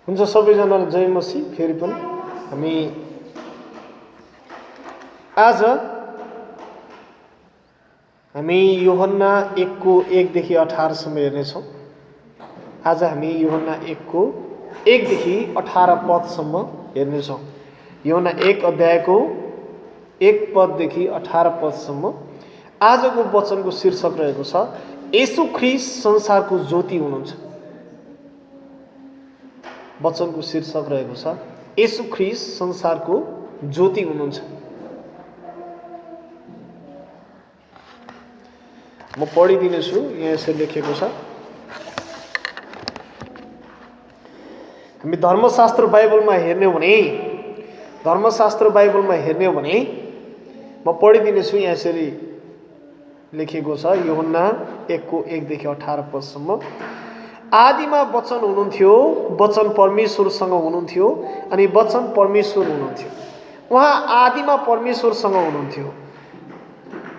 हुन्छ सबैजनालाई जय मसीह। फेरि पनि हामी आज यूहन्ना 1 को 1 देखि 18 सम्म हेर्नेछौँ। आज हामी यूहन्ना 1 को 1 देखि 18 पदसम्म हेर्नेछौँ। यूहन्ना 1 अध्यायको 1 पददेखि 18 पदसम्म आजको वचनको शीर्षक रहेको छ येशू ख्रीष्ट संसारको ज्योति हुनुहुन्छ। वचनको शीर्षक रहेको छ येशू ख्रीष्ट संसारको ज्योति हुनुहुन्छ। म पढिदिनेछु। यहाँ यसरी लेखेको छ। हामी धर्मशास्त्र बाइबलमा हेर्ने हो भने म पढिदिनेछु। यहाँ यसरी लेखेको छ यूहन्ना 1 को 1 देखि 18 पदसम्म। आदिमा वचन हुनुहुन्थ्यो, वचन परमेश्वरसँग हुनुहुन्थ्यो अनि वचन परमेश्वर हुनुहुन्थ्यो। उहाँ आदिमा परमेश्वरसँग हुनुहुन्थ्यो।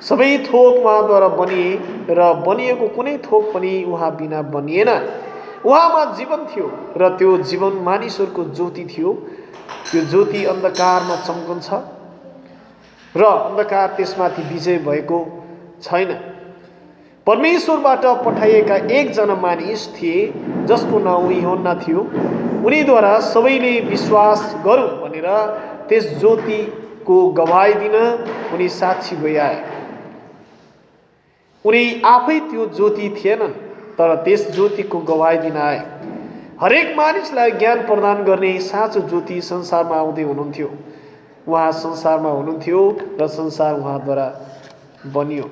सबै थोक उहाँद्वारा बनिए र बनिएको कुनै थोक पनि उहाँ बिना बनिएन। उहाँमा जीवन थियो र त्यो जीवन मानिसहरूको ज्योति थियो। त्यो ज्योति अन्धकारमा चम्कन्छ र अन्धकार त्यसमाथि विजय भएको छैन। परमेश्वरबाट पठाइएका एकजना मानिस थिए जसको नाउँ यूहन्ना थियो। उनीद्वारा सबैले विश्वास गरौँ भनेर त्यस ज्योतिको गवाही दिन उनी साक्षी भई आए। उनी आफै त्यो ज्योति थिएनन्, तर त्यस ज्योतिको गवाही दिन आए। हरेक मानिसलाई ज्ञान प्रदान गर्ने साँचो ज्योति संसारमा आउँदै हुनुहुन्थ्यो। उहाँ संसारमा हुनुहुन्थ्यो र संसार उहाँद्वारा बनियो,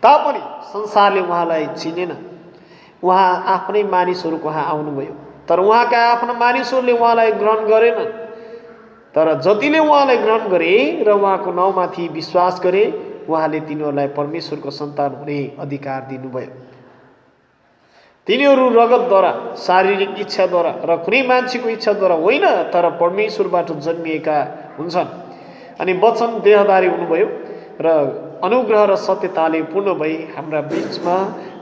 तापनि संसारले उहाँलाई चिनेन। उहाँ आफ्नै मानिसहरू कहाँ आउनुभयो, तर उहाँका आफ्ना मानिसहरूले उहाँलाई ग्रहण गरेनन्। तर जतिले उहाँलाई ग्रहण गरे र उहाँको नाउँमाथि विश्वास गरे, उहाँले तिनीहरूलाई परमेश्वरको सन्तान हुने अधिकार दिनुभयो। तिनीहरू रगतद्वारा, शारीरिक इच्छाद्वारा र कुनै मान्छेको इच्छाद्वारा होइन, तर परमेश्वरबाट जन्मिएका हुन्छन्। अनि वचन देहधारी हुनुभयो र अनुग्रह र सत्यताले पूर्ण भई हाम्रा बीचमा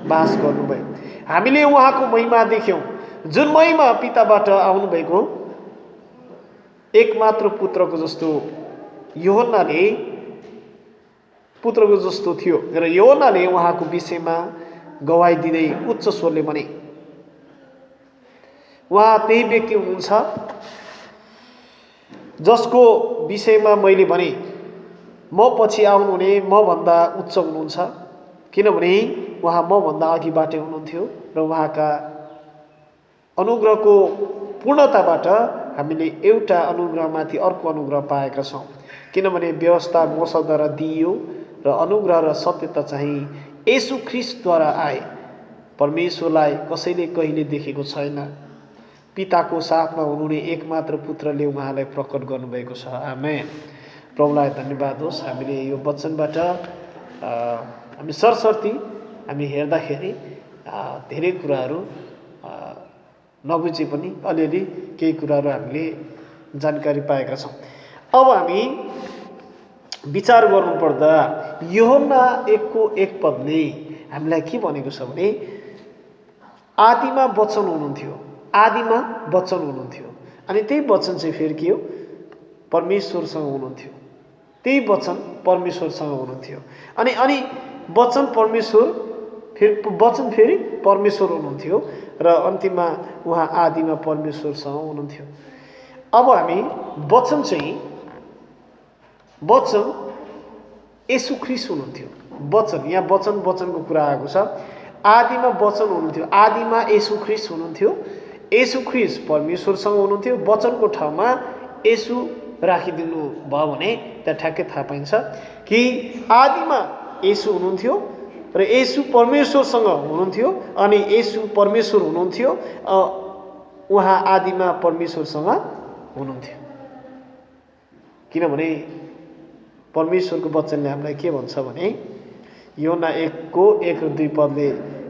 बास गर्नुभयो। हामीले उहाँको महिमा देख्यौँ, जुन महिमा पिताबाट आउनुभएको एकमात्र पुत्रको जस्तो यूहन्नाले पुत्रको जस्तो थियो। र यूहन्नाले उहाँको विषयमा गवाही दिँदै उच्च स्वरले भने, उहाँ त्यही व्यक्ति हुनुहुन्छ जसको विषयमा मैले भने, म पछि आउनुहुने मभन्दा उच्च हुनुहुन्छ, किनभने उहाँ मभन्दा अघिबाटै हुनुहुन्थ्यो। र उहाँका अनुग्रहको पूर्णताबाट हामीले एउटा अनुग्रहमाथि अर्को अनुग्रह पाएका छौँ। किनभने व्यवस्था मोशाद्वारा दिइयो र अनुग्रह र सत्यता चाहिँ येशू ख्रीष्टद्वारा आए। परमेश्वरलाई कसैले कहिले देखेको छैन। पिताको साथमा हुनुहुने एकमात्र पुत्रले उहाँलाई प्रकट गर्नुभएको छ। आमेन। प्रभुलाई धन्यवाद होस्। हामीले यो वचनबाट हामी सरसर्ती हामी हेर्दाखेरि धेरै कुराहरू नबुझे पनि अलिअलि केही कुराहरू हामीले जानकारी पाएका छौँ। अब हामी विचार गर्नुपर्दा यूहन्ना 1 को 1 पदले हामीलाई के भनेको छ भने, आदिमा वचन हुनुहुन्थ्यो, आदिमा वचन हुनुहुन्थ्यो। अनि त्यही वचन चाहिँ फेरि के हो, परमेश्वरसँग हुनुहुन्थ्यो। त्यही वचन परमेश्वरसँग हुनुहुन्थ्यो। अनि वचन परमेश्वर, वचन फेरि परमेश्वर हुनुहुन्थ्यो र अन्तिममा उहाँ आदिमा परमेश्वरसँग हुनुहुन्थ्यो। अब हामी वचन येशू ख्रीष्ट हुनुहुन्थ्यो। वचन, यहाँ वचनको कुरा आएको छ। आदिमा वचन हुनुहुन्थ्यो, आदिमा येशू ख्रीष्ट हुनुहुन्थ्यो। येशू ख्रीष्ट परमेश्वरसँग हुनुहुन्थ्यो। वचनको ठाउँमा येशू राखिदिनु भयो भने त्यहाँ ठ्याक्कै थाहा पाइन्छ कि आदिमा येशू हुनुहुन्थ्यो र येशू परमेश्वरसँग हुनुहुन्थ्यो। अनि येशू परमेश्वर हुनुहुन्थ्यो, उहाँ आदिमा परमेश्वरसँग हुनुहुन्थ्यो। किनभने परमेश्वरको वचनले हामीलाई के भन्छ भने, यूहन्ना 1 को 1 र 2 पदले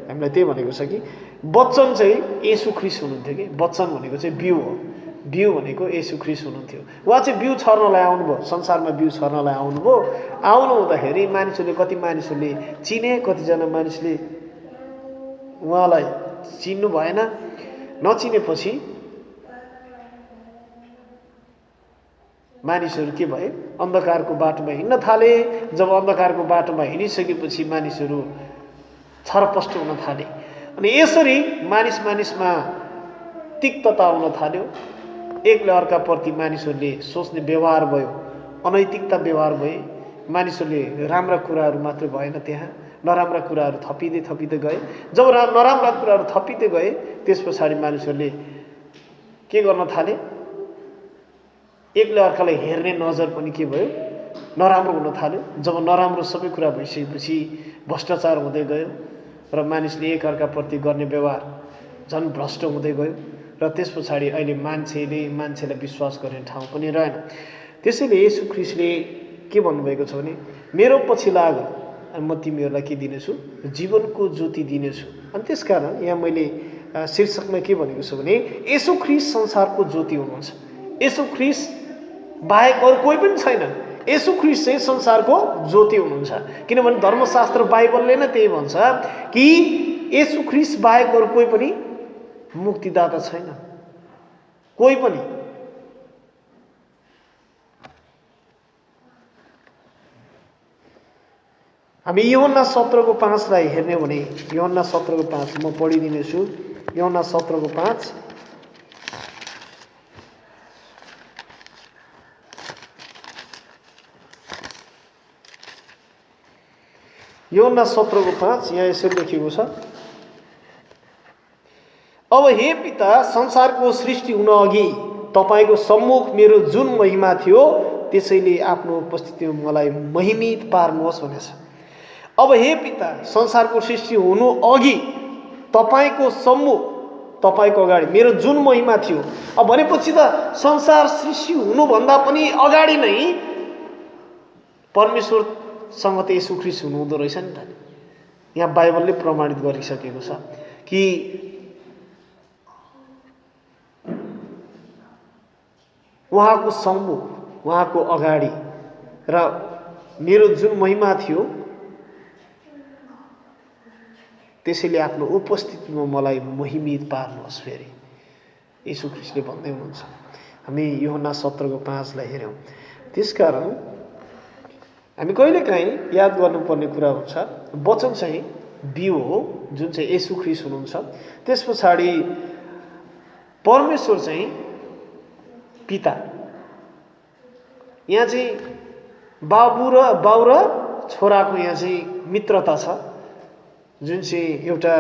हामीलाई त्यही भनेको छ कि वचन चाहिँ येशू ख्रीष्ट हुनुहुन्थ्यो। कि वचन भनेको चाहिँ बिउ हो। बिउ भनेको येशू ख्रीष्ट हुनुहुन्थ्यो। उहाँ चाहिँ बिउ छर्नलाई आउनुभयो, संसारमा बिउ छर्नलाई आउनुभयो। आउनु हुँदाखेरि कति मानिसहरूले चिने, कतिजना मानिसले उहाँलाई चिन्नु भएन। नचिनेपछि मानिसहरू के भए? अन्धकारको बाटोमा हिँड्न थाले। जब अन्धकारको बाटोमा हिँडिसकेपछि मानिसहरू छरपष्ट हुन थाले अनि यसरी मानिसमा तिक्तता आउन थाल्यो। एकले अर्काप्रति मानिसहरूले सोच्ने व्यवहार भयो, अनैतिकता व्यवहार भए। मानिसहरूले राम्रा कुराहरू मात्र भएन, त्यहाँ नराम्रा कुराहरू थपिँदै गए। जब नराम्रा कुराहरू थपिँदै गए त्यस पछाडि मानिसहरूले के गर्न थाले? एकले अर्कालाई हेर्ने नजर पनि के भयो? नराम्रो हुन थाल्यो। जब नराम्रो सबै कुरा भइसकेपछि भ्रष्टाचार हुँदै गयो र मानिसले एकअर्काप्रति गर्ने व्यवहार झन् भ्रष्ट हुँदै गयो र त्यस पछाडि अहिले मान्छेलाई विश्वास गर्ने ठाउँ पनि रहेन। त्यसैले येशू ख्रीष्टले के भन्नुभएको छ भने मेरो पछि लाग अनि म तिमीहरूलाई के दिनेछु? जीवनको ज्योति दिनेछु। अनि त्यसकारण यहाँ मैले शीर्षकमा के भनेको छु भने येशू ख्रीष्ट संसारको ज्योति हुनुहुन्छ। येशू ख्रीष्ट बाहेक अरू कोही पनि छैन। येशू ख्रीष्ट चाहिँ संसारको ज्योति हुनुहुन्छ। किनभने धर्मशास्त्र बाइबलले नै त्यही भन्छ कि येशू ख्रीष्ट बाहेक अरू कोही पनि मुक्तिदाता छैन, कोही पनि। हामी यूहन्ना 17:5 लाई हेर्ने हो भने यूहन्ना 17:5 म पढिदिनेछु। यूहन्ना 17:5 यूहन्ना 17:5 यहाँ यसरी लेखिएको छ, अब हे पिता, संसारको सृष्टि हुन अघि तपाईको सम्मुख मेरो जुन महिमा थियो त्यसैले आफ्नो उपस्थितिमा मलाई महिमित पार्नुहोस् भनेछ। अब हे पिता, संसारको सृष्टि हुनु अघि तपाईको सम्मुख, तपाईको अगाडि मेरो जुन महिमा थियो। अब भनेपछि त संसार सृष्टि हुनुभन्दा पनि अगाडि नै परमेश्वरसँग त येशू ख्रीष्ट हुनुहुँदो रहेछ नि त। यहाँ बाइबलले प्रमाणित गरिसकेको छ कि उहाँको सम्मुख, उहाँको अगाडि र मेरो जुन महिमा थियो त्यसैले आफ्नो उपस्थितिमा मलाई महिमित पार्नुहोस्। फेरि येशू ख्रीष्टले भन्दै हुनुहुन्छ। हामी यूहन्ना 17:5 लाई हेर्यौँ। त्यसकारण हामी कहिलेकाहीँ याद गर्नुपर्ने कुरा हुन्छ, वचन चाहिँ बिउ हो जुन चाहिँ येशू ख्रीष्ट हुनुहुन्छ। त्यस पछाडि परमेश्वर चाहिँ पिता। यहाँ चाहिँ बाउ र छोराको यहाँ चाहिँ मित्रता छ, जुन चाहिँ एउटा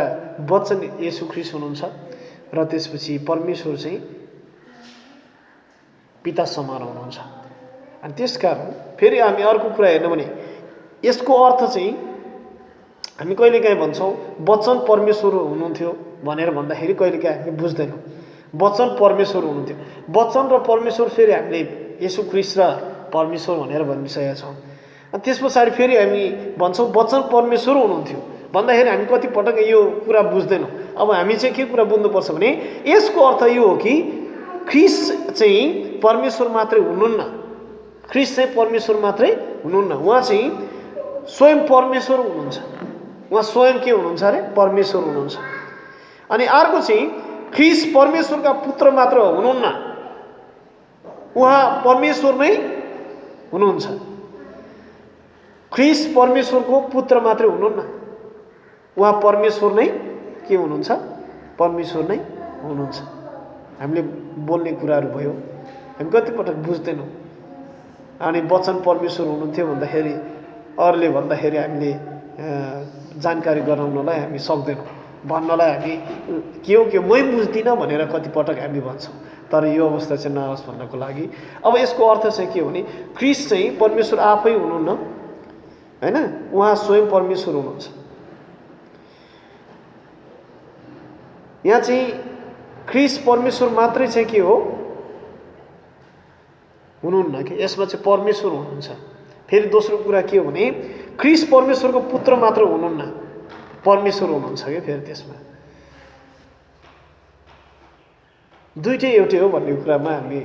वचन येशू ख्रीष्ट हुनुहुन्छ र त्यसपछि परमेश्वर चाहिँ पिता समान हुनुहुन्छ। अनि त्यसकारण फेरि हामी अर्को कुरा हेर्नु भने यसको अर्थ चाहिँ हामी कहिलेकाहीँ भन्छौँ वचन परमेश्वर हुनुहुन्थ्यो भनेर भन्दाखेरि कहिलेकाहीँ हामी बुझ्दैनौँ। वचन परमेश्वर हुनुहुन्थ्यो, वचन र परमेश्वर फेरि हामीले येशू ख्रीष्ट र परमेश्वर भनेर भनिसकेका छौँ। अनि त्यस पछाडि फेरि हामी भन्छौँ वचन परमेश्वर हुनुहुन्थ्यो भन्दाखेरि हामी कति पटक यो कुरा बुझ्दैनौँ। अब हामी चाहिँ के कुरा बुझ्नुपर्छ भने यसको अर्थ यो हो कि ख्रीष्ट चाहिँ परमेश्वर मात्रै हुनुहुन्न, ख्रीष्ट चाहिँ परमेश्वर मात्रै हुनुहुन्न, उहाँ चाहिँ स्वयं परमेश्वर हुनुहुन्छ। उहाँ स्वयं के हुनुहुन्छ अरे? परमेश्वर हुनुहुन्छ। अनि अर्को चाहिँ ख्रीष्ट परमेश्वरका पुत्र मात्र हुनुहुन्न, उहाँ परमेश्वर नै हुनुहुन्छ। ख्रीष्ट परमेश्वरको पुत्र मात्रै हुनुहुन्न, उहाँ परमेश्वर नै के हुनुहुन्छ? परमेश्वर नै हुनुहुन्छ। हामीले बोल्ने कुराहरू भयो, हामी कतिपटक बुझ्दैनौँ। अनि वचन परमेश्वर हुनुहुन्थ्यो भन्दाखेरि अरूले भन्दाखेरि हामीले जानकारी गराउनलाई हामी सक्दैनौँ, भन्नलाई हामी के हो मै बुझ्दिनँ भनेर कतिपटक हामी भन्छौँ। तर यो अवस्था चाहिँ नहोस् भन्नको लागि अब यसको अर्थ चाहिँ के हो भने ख्रीष्ट चाहिँ परमेश्वर आफै हुनुहुन्न, हैन, उहाँ स्वयं परमेश्वर हुनुहुन्छ। यहाँ चाहिँ ख्रीष्ट परमेश्वर मात्रै चाहिँ के हो हुनुहुन्न कि यसमा चाहिँ परमेश्वर हुनुहुन्छ। फेरि दोस्रो कुरा के हो भने ख्रीष्ट परमेश्वरको पुत्र मात्र हुनुहुन्न, परमेश्वर हुनुहुन्छ क्या। फेरि त्यसमा दुईटै एउटै हो भन्ने कुरामा हामी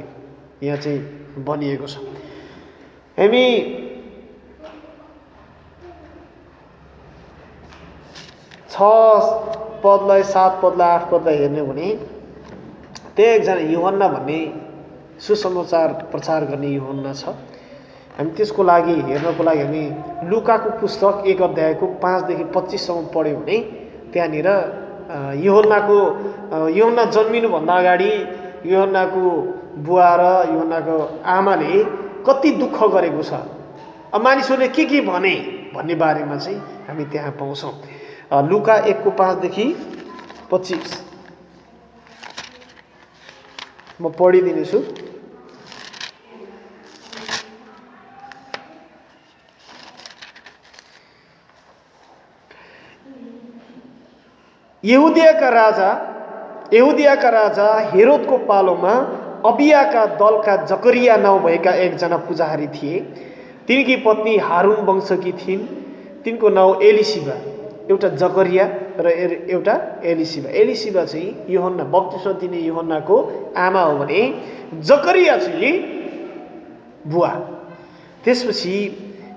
यहाँ चाहिँ भनिएको छ। हामी 6 पदलाई 7 पदलाई 8 पदलाई हेर्ने भने त्यहाँ एकजना यूहन्ना भन्ने सुसमाचार प्रचार गर्ने यूहन्ना छ। हामी त्यसको लागि हेर्नको लागि हामी लुकाको पुस्तक 1 अध्यायको 5 देखि 25 सम्म पढ्यौँ भने त्यहाँनिर यूहन्ना जन्मिनुभन्दा अगाडि यूहन्नाको बुवा र यूहन्नाको आमाले कति दुःख गरेको छ, मानिसहरूले के भने भन्ने बारेमा चाहिँ हामी त्यहाँ पाउँछौँ। लुका 1 को 5 देखि 25 म पढिदिनेछु। यहुदियाका राजा हेरोदको पालोमा अबियाका दलका जकरिया नाउँ भएका एकजना पुजारी थिए। तिनकी पत्नी हारुन वंशकी थिइन्। तिनको नाउँ एलिसिबा, एउटा जकरिया र एउटा एलिसिबा। एलिसिबा चाहिँ यूहन्ना बप्तिस्मा दिने यूहन्नाको आमा हो भने जकरिया चाहिँ बुवा। त्यसपछि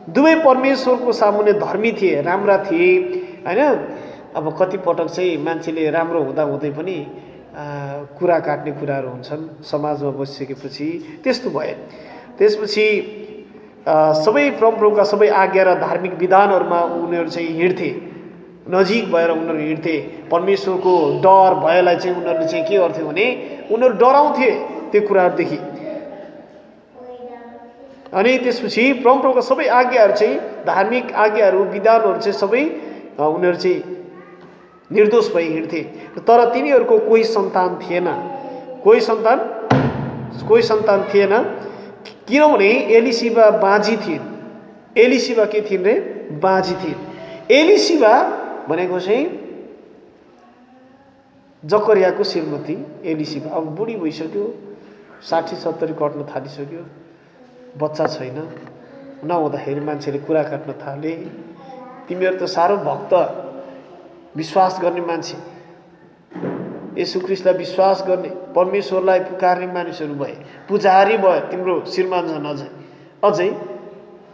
दुवै परमेश्वरको सामुन्ने धर्मी थिए, राम्रा थिए हैन। अब कति पटक चाहिँ मान्छेले राम्रो हुँदा हुँदै पनि कुरा काट्ने कुराहरू हुन्छन् समाजमा बसिसकेपछि, त्यस्तो भए। त्यसपछि सबै परमप्रभुका सबै आज्ञा र धार्मिक विधानहरूमा उनीहरू चाहिँ हिँड्थे, नजिक भएर उनीहरू हिँड्थे। परमेश्वरको डर भयलाई चाहिँ उनीहरूले चाहिँ के गर्थे भने उनीहरू डराउँथे त्यो कुराहरूदेखि। अनि त्यसपछि परमप्रभुका सबै आज्ञाहरू चाहिँ धार्मिक आज्ञाहरू विधानहरू चाहिँ सबै उनीहरू चाहिँ निर्दोष भई हिँड्थे। तर तिनीहरूको कोही सन्तान थिएन किनभने एलिसिबा बाँझी थिइन्। एलिसिबा के थिइन् रे? बाँझी थिइन्। एलिसिबा भनेको चाहिँ जकरियाको श्रीमती एलिसिबा। अब बुढी भइसक्यो, 60-70 कट्न थालिसक्यो, बच्चा छैन। नहुँदाखेरि मान्छेले कुरा काट्न थाले, तिमीहरू त साह्रो भक्त विश्वास गर्ने मान्छे, येशू ख्रीष्टलाई विश्वास गर्ने, परमेश्वरलाई पुकार्ने मानिसहरू भए, पुजारी भयो, तिम्रो श्रीमान झन् अझै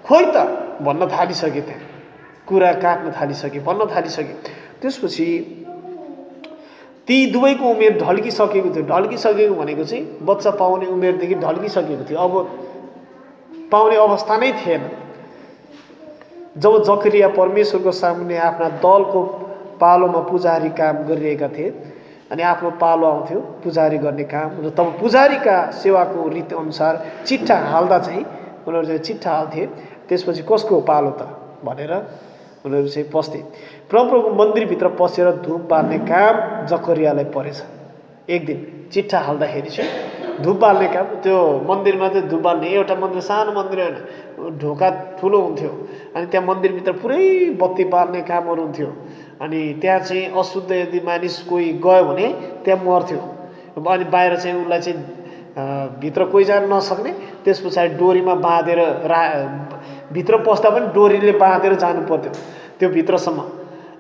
खोइ त भन्न थालिसके, त्यहाँ कुरा काट्न थालिसके, भन्न थालिसके। त्यसपछि ती दुवैको उमेर ढल्किसकेको थियो। ढल्किसकेको भनेको चाहिँ बच्चा पाउने उमेरदेखि ढल्किसकेको थियो, अब पाउने अवस्था नै थिएन। जब जकरिया परमेश्वरको सामुन्ने आफ्ना दलको पालोमा पुजारी काम गरिरहेका थिए अनि आफ्नो पालो आउँथ्यो पुजारी गर्ने काम, र तब पुजारीका सेवाको रीति अनुसार चिट्ठा हाल्दा चाहिँ उनीहरू चाहिँ चिट्ठा हाल्थे। त्यसपछि कसको पालो त भनेर उनीहरू चाहिँ पस्थे। परमप्रभुको मन्दिरभित्र पसेर धूप बाल्ने काम जकरियालाई परेछ। एक दिन चिट्ठा हाल्दाखेरि चाहिँ धूप बाल्ने काम, त्यो मन्दिरमा चाहिँ धूप बाल्ने, एउटा मन्दिर सानो मन्दिर होइन, ढोका ठुलो हुन्थ्यो अनि त्यहाँ मन्दिरभित्र पुरै बत्ती बाल्ने कामहरू हुन्थ्यो। अनि त्यहाँ चाहिँ अशुद्ध यदि मानिस कोही गयो भने त्यहाँ मर्थ्यो। अनि बाहिर चाहिँ उसलाई चाहिँ भित्र कोही जान नसक्ने, त्यस पछाडि डोरीमा बाँधेर भित्र पस्दा पनि डोरीले बाँधेर जानु पर्थ्यो त्यो भित्रसम्म।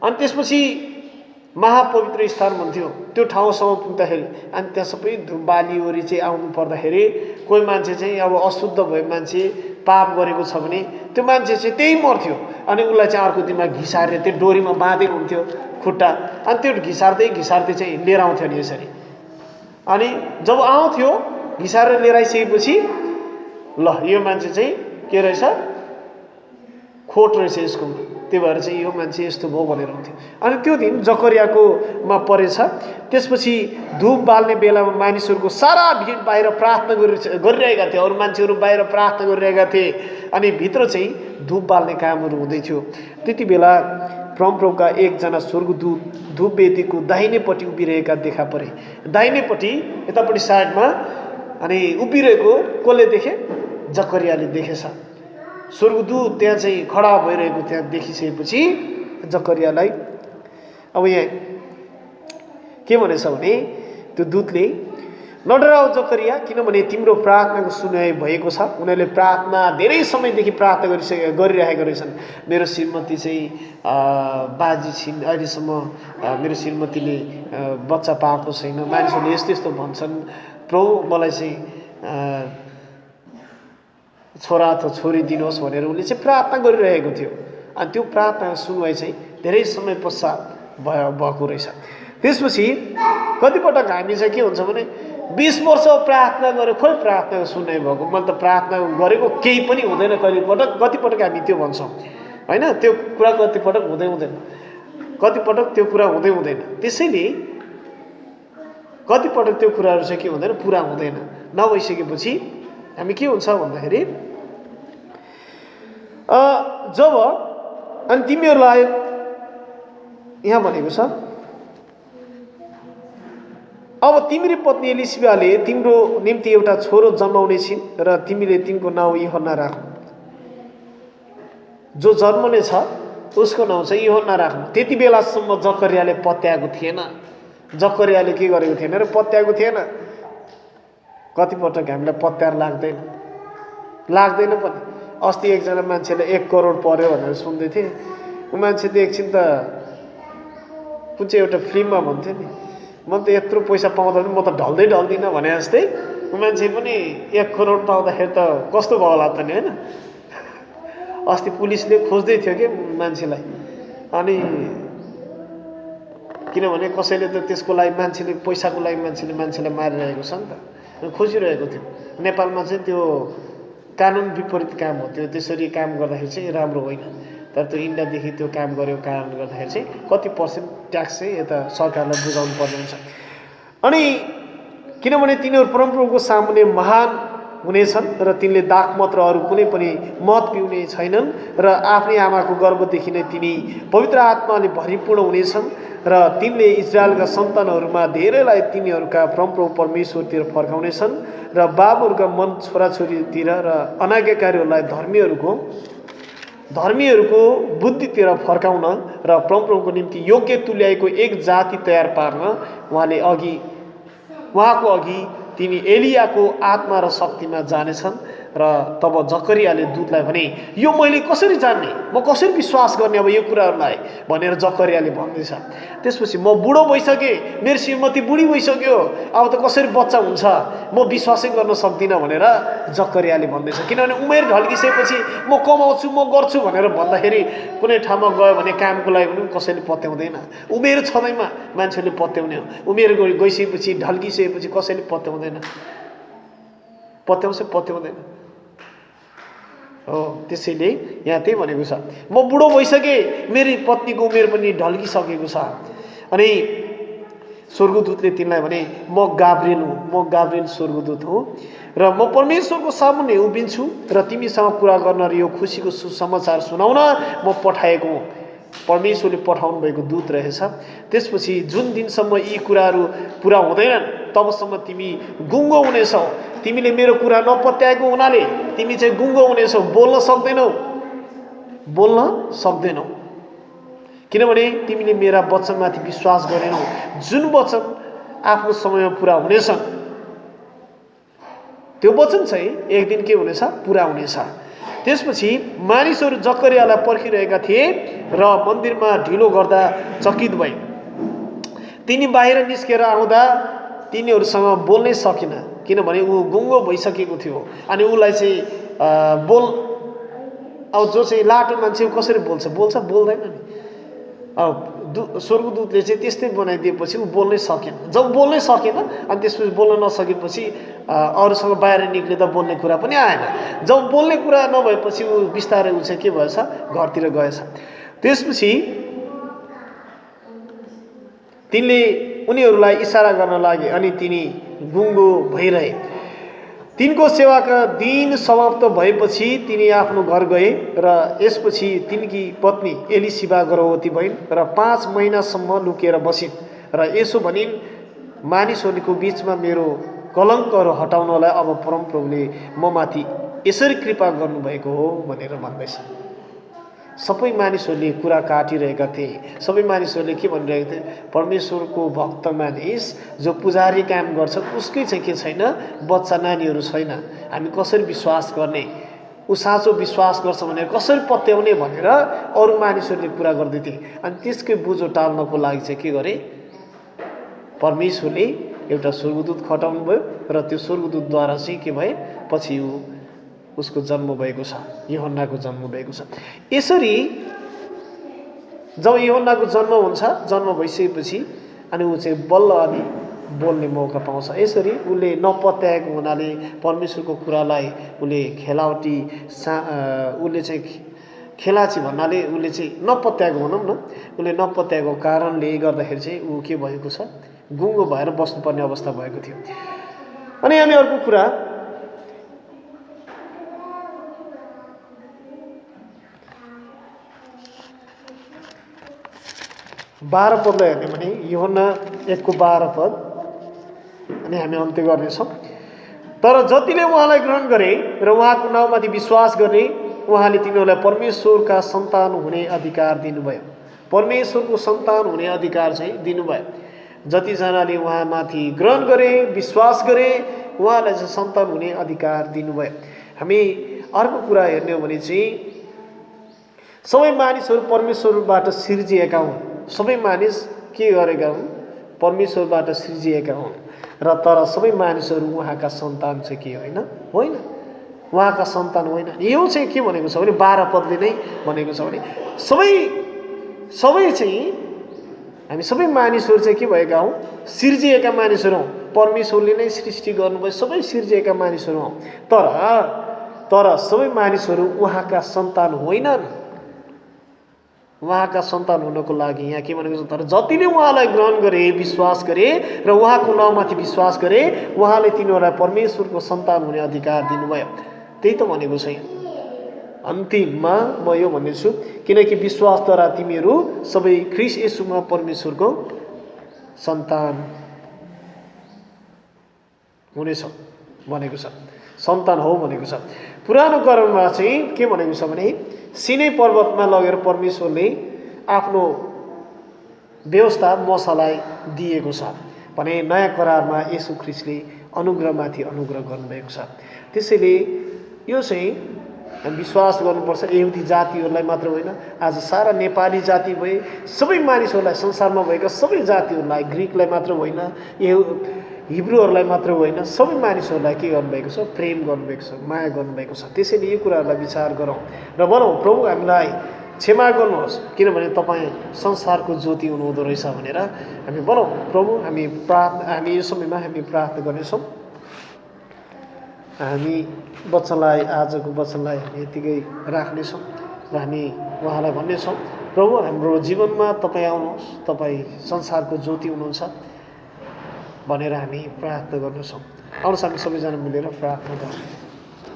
अनि त्यसपछि महापवित्र स्थान भन्थ्यो, त्यो ठाउँसम्म पुग्दाखेरि अनि त्यहाँ सबै धुप बालीओरी चाहिँ आउनु पर्दाखेरि कोही मान्छे चाहिँ अब अशुद्ध भए मान्छे पाप गरेको छ भने त्यो मान्छे चाहिँ त्यही मर्थ्यो। अनि उसलाई चाहिँ अर्को दिनमा घिसारेर त्यो डोरीमा बाँधेको हुन्थ्यो खुट्टा, अनि त्यो घिसार्दै चाहिँ लिएर आउँथ्यो नि यसरी। अनि जब आउँथ्यो घिसारेर लिएर आइसकेपछि ल यो मान्छे चाहिँ के रहेछ, खोट रहेछ यसको, त्यो भएर चाहिँ यो मान्छे यस्तो भयो भनेर हुन्थ्यो। अनि त्यो दिन जकरियाकोमा परेछ। त्यसपछि धूप बाल्ने बेलामा मानिसहरूको सारा भिड बाहिर प्रार्थना गरिरहेका थिए, अरू मान्छेहरू बाहिर प्रार्थना गरिरहेका थिए अनि भित्र चाहिँ धूप बाल्ने कामहरू हुँदै थियो। त्यति बेला परमप्रभुका एकजना स्वर्गदूत धूप वेदीको दाहिनेपट्टि उभिरहेका देखा परे। दाहिनेपट्टि यतापट्टि साइडमा अनि उभिरहेको कसले देखे? जकरियाले देखेछ। स्वर्गदूत त्यहाँ चाहिँ खडा भइरहेको त्यहाँ देखिसकेपछि जकरियालाई अब यहाँ के भनेछ भने त्यो दूतले, नडराऊ जकरिया, किनभने तिम्रो प्रार्थनाको सुनाइ भएको छ। उनीहरूले प्रार्थना धेरै समयदेखि प्रार्थना गरिरहेका रहेछन्। मेरो श्रीमती चाहिँ बाजी छिन्, अहिलेसम्म मेरो श्रीमतीले बच्चा पाएको छैन, मानिसहरूले यस्तो यस्तो भन्छन्, प्रभु मलाई चाहिँ छोरा अथवा छोरी दिनुहोस् भनेर उसले चाहिँ प्रार्थना गरिरहेको थियो। अनि त्यो प्रार्थना सुनवाई चाहिँ धेरै समय पश्चात भएको रहेछ। त्यसपछि कतिपटक हामी चाहिँ के हुन्छ भने 20 वर्ष प्रार्थना गरेँ, खोइ प्रार्थना सुनाइ भएको, मैले त प्रार्थना गरेको केही पनि हुँदैन। कतिपटक हामी त्यो भन्छौँ होइन, त्यो कुरा कतिपटक हुँदैन, कतिपटक त्यो कुरा हुँदैन। त्यसैले कतिपटक त्यो कुराहरू चाहिँ के हुँदैन, पुरा हुँदैन। नभइसकेपछि हामी के हुन्छ भन्दाखेरि जब अनि तिमीहरूलाई यहाँ भनेको छ, अब तिम्री पत्नी एलिसिबाले तिम्रो निम्ति एउटा छोरो जन्माउने छिन् र तिमीले तिनको नाउँ यूहन्ना राख्नु। जो जन्मने छ उसको नाउँ चाहिँ यूहन्ना राख्नु। त्यति बेलासम्म जकरियाले पत्याएको थिएन। जकरियाले के गरेको थिएन र पत्याएको थिएन। कतिपटक हामीलाई पत्यार लाग्दैन पनि। अस्ति एकजना मान्छेले 1 करोड पर्यो भनेर सुन्दै थिएँ। ऊ मान्छे त एकछिन त कुन चाहिँ एउटा फिल्ममा भन्थ्यो नि, म त यत्रो पैसा पाउँदा पनि म त ढल्दिनँ भने जस्तै ऊ मान्छे पनि 1 करोड पाउँदाखेरि त कस्तो भयो होला त नि, होइन? अस्ति पुलिसले खोज्दै थियो कि मान्छेलाई, अनि किनभने कसैले त त्यसको लागि मान्छेले पैसाको लागि मान्छेलाई मारिरहेको छ नि त, खोजिरहेको थियो। नेपालमा चाहिँ त्यो कानुन विपरीत काम हो। त्यो त्यसरी काम गर्दाखेरि चाहिँ राम्रो होइन। तर त्यो इन्डियादेखि त्यो काम गरेको कारणले गर्दाखेरि चाहिँ कति पर्सेन्ट ट्याक्स चाहिँ यता सरकारलाई बुझाउनु पर्ने हुन्छ। अनि किनभने तिनीहरू परमप्रभुको सामुन्ने महान हुनेछन् र तिनले दाखमत र अरू कुनै पनि मत पिउने छैनन् र आफ्नै आमाको गर्भदेखि नै तिनी पवित्र आत्माले भरिपूर्ण हुनेछन् र तिनले इजरायलका सन्तानहरूमा धेरैलाई तिनीहरूका परमप्रभु परमेश्वरतिर फर्काउनेछन् र बाबुहरूका मन छोराछोरीतिर र अनाज्ञाकारीहरूलाई धर्मीहरूको बुद्धितिर फर्काउन र परमप्रभुको निम्ति योग्य तुल्याएको एक जाति तयार पार्न उहाँको अघि तिनी एलियाको आत्मा र शक्तिमा जानेछन्। र तब जकरियाले दूतलाई भने, यो मैले कसरी जान्ने, म कसरी विश्वास गर्ने अब यो कुराहरूलाई भनेर जकरियाले भन्दैछ। त्यसपछि म बुढो भइसकेँ, मेरो श्रीमती बुढी भइसक्यो, अब त कसरी बच्चा हुन्छ, म विश्वासै गर्न सक्दिनँ भनेर जकरियाले भन्दैछ। किनभने उमेर ढल्किसकेपछि म कमाउँछु, म गर्छु भनेर भन्दाखेरि कुनै ठाउँमा गयो भने कामको लागि पनि कसैले पत्याउँदैन। उमेर छँदैमा मान्छेले पत्याउने हो, उमेर गइसकेपछि ढल्किसकेपछि कसैले पत्याउँदैन। पत्याउँदैन हो। त्यसैले यहाँ त्यही भनेको छ, म बुढो भइसकेँ, मेरी पत्नीको उमेर पनि ढल्किसकेको छ। अनि स्वर्गदूतले तिनलाई भने, म गाब्रिएल स्वर्गदूत हुँ र म परमेश्वरको सामुन्ने उभिन्छु र तिमीसँग कुरा गर्न र यो खुसीको सुसमाचार सुनाउन म पठाएको हुँ। परमेश्वरले पठाउनु भएको दूत रहेछ। त्यसपछि जुन दिनसम्म यी कुराहरू पुरा हुँदैनन् तबसम्म तिमी गुङ्गो हुनेछौ। तिमीले मेरो कुरा नपत्याएको हुनाले तिमी चाहिँ गुङ्गो हुनेछौ, बोल्न सक्दैनौ। किनभने तिमीले मेरा वचनमाथि विश्वास गरेनौ। जुन वचन आफ्नो समयमा पुरा हुनेछन् त्यो वचन चाहिँ एक दिन के हुनेछ, पुरा हुनेछ। त्यसपछि मानिसहरू जकरियालाई पर्खिरहेका थिए र मन्दिरमा ढिलो गर्दा चकित भए। तिनी बाहिर निस्केर आउँदा तिनीहरूसँग बोल्नै सकिन, किनभने ऊ गुङ्गो भइसकेको थियो। अनि उसलाई चाहिँ अब जो चाहिँ लाटो मान्छे कसरी बोल्दैन नि। स्वर्गदूतले चाहिँ त्यस्तै बनाइदिएपछि ऊ बोल्नै सकेन। जब बोल्नै सकेन अनि त्यसपछि बोल्न नसकेपछि अरूसँग बाहिर निक्लिँदा बोल्ने कुरा पनि आएन। जब बोल्ने कुरा नभएपछि ऊ बिस्तारै ऊ चाहिँ के भएछ, घरतिर गएछ। त्यसपछि तिनले उनीहरूलाई इसारा गर्न लागे अनि तिनी गुङ्गो भइरहे। तिनको सेवाका दिन समाप्त भएपछि तिनी आफ्नो घर गए र यसपछि तिनकी पत्नी एलिसिबा गर्भवती भइन् र 5 महिनासम्म लुकेर बसिन् र यसो भनिन्, मानिसहरूको बिचमा मेरो कलङ्कहरू हटाउनलाई अब परमप्रभुले म माथि यसरी कृपा गर्नुभएको हो भनेर भन्दैछ। सबै मानिसहरूले कुरा काटिरहेका थिए। सबै मानिसहरूले के भनिरहेका थिए, परमेश्वरको भक्त मानिस जो पुजारी काम गर्छ उसकै चाहिँ के छैन, बच्चा नानीहरू छैन, हामी कसरी विश्वास गर्ने, ऊ साँचो विश्वास गर्छ भनेर कसरी पत्याउने भनेर अरू मानिसहरूले कुरा गर्दै थिए। अनि त्यसकै बुझो टाल्नको लागि चाहिँ के गरे, परमेश्वरले एउटा स्वर्गदूत खटाउनु भयो र त्यो स्वर्गदूतद्वारा चाहिँ के भए, पछि उसको जन्म भएको छ, यूहन्नाको जन्म भएको छ। यसरी जब यूहन्नाको जन्म हुन्छ, जन्म भइसकेपछि अनि ऊ चाहिँ बल्ल अनि बोल्ने मौका पाउँछ। यसरी उसले नपत्याएको हुनाले परमेश्वरको कुरालाई उसले खेलावटी उसले चाहिँ खेलाची भन्नाले उसले चाहिँ नपत्याएको भनौँ न, उसले नपत्याएको कारणले गर्दाखेरि चाहिँ ऊ के भएको छ, गुङ्गो भएर बस्नुपर्ने अवस्था भएको थियो। अनि हामी अर्को कुरा 12 पदलाई हेर्ने भने यूहन्ना 1:12 पद, अनि हामी अन्त्य गर्नेछौँ। तर जतिले उहाँलाई ग्रहण गरे र उहाँको नाउँमाथि विश्वास गर्ने उहाँले तिनीहरूलाई परमेश्वरका सन्तान हुने अधिकार दिनुभयो। परमेश्वरको सन्तान हुने अधिकार चाहिँ दिनुभयो। जतिजनाले उहाँमाथि ग्रहण गरे, विश्वास गरे, उहाँलाई चाहिँ सन्तान हुने अधिकार दिनुभयो। हामी अर्को कुरा हेर्ने हो भने चाहिँ सबै मानिसहरू परमेश्वरबाट सिर्जिएका हुन्। सबै मानिस के गरेका हुन्? परमेश्वरबाट सिर्जिएका हुन्। र तर सबै मानिसहरू उहाँका सन्तान चाहिँ के होइन? होइन, उहाँका सन्तान होइन। यो चाहिँ के भनेको छ भने 12 पदले नै भनेको छ भने सबै चाहिँ हामी सबै मानिसहरू चाहिँ के भएका हौँ? सिर्जिएका मानिसहरू हौँ। परमेश्वरले नै सृष्टि गर्नुभयो, सबै सिर्जिएका मानिसहरू हौँ। तर सबै मानिसहरू उहाँका सन्तान होइनन्। उहाँका सन्तान हुनको लागि यहाँ के भनेको छ? तर जतिले उहाँलाई ग्रहण गरे, विश्वास गरे र उहाँको नाउँमाथि विश्वास गरे, उहाँले तिनीहरूलाई परमेश्वरको सन्तान हुने अधिकार दिनुभयो। त्यही त भनेको छ यहाँ। अन्तिममा म यो भन्नेछु, किनकि विश्वासद्वारा तिमीहरू सबै ख्रीष्ट येशूमा परमेश्वरको सन्तान हुनेछौ भनेको छ, सन्तान हो भनेको छ। पुरानो कर्ममा चाहिँ के भनेको छ भने सिनै पर्वतमा लगेर परमेश्वरले आफ्नो व्यवस्था मूसालाई दिएको छ भने नयाँ करारमा येशू ख्रीष्टले अनुग्रहमाथि अनुग्रह गर्नुभएको छ। त्यसैले यो चाहिँ विश्वास गर्नुपर्छ। यहुदी जातिहरूलाई मात्र होइन, आज सारा नेपाली जाति भए सबै मानिसहरूलाई, संसारमा भएका सबै जातिहरूलाई, ग्रिकलाई मात्र होइन, हिब्रूहरूलाई मात्र होइन, सबै मानिसहरूलाई के गर्नुभएको छ? प्रेम गर्नुभएको छ, माया गर्नुभएको छ। त्यसैले यो कुराहरूलाई विचार गरौँ र भनौँ, प्रभु हामीलाई क्षमा गर्नुहोस् किनभने तपाईँ संसारको ज्योति हुनुहुँदो रहेछ भनेर हामी भनौँ। प्रभु हामी यो समयमा हामी प्रार्थना गर्नेछौँ। हामी वचनलाई, आजको वचनलाई हामी यतिकै राख्नेछौँ र हामी उहाँलाई भन्नेछौँ, प्रभु हाम्रो जीवनमा तपाईँ आउनुहोस्, तपाईँ संसारको ज्योति हुनुहुन्छ भनेर हामी प्रार्थना गर्नेछौँ। आउनुहोस् हामी सबैजना मिलेर प्रार्थना गरौँ।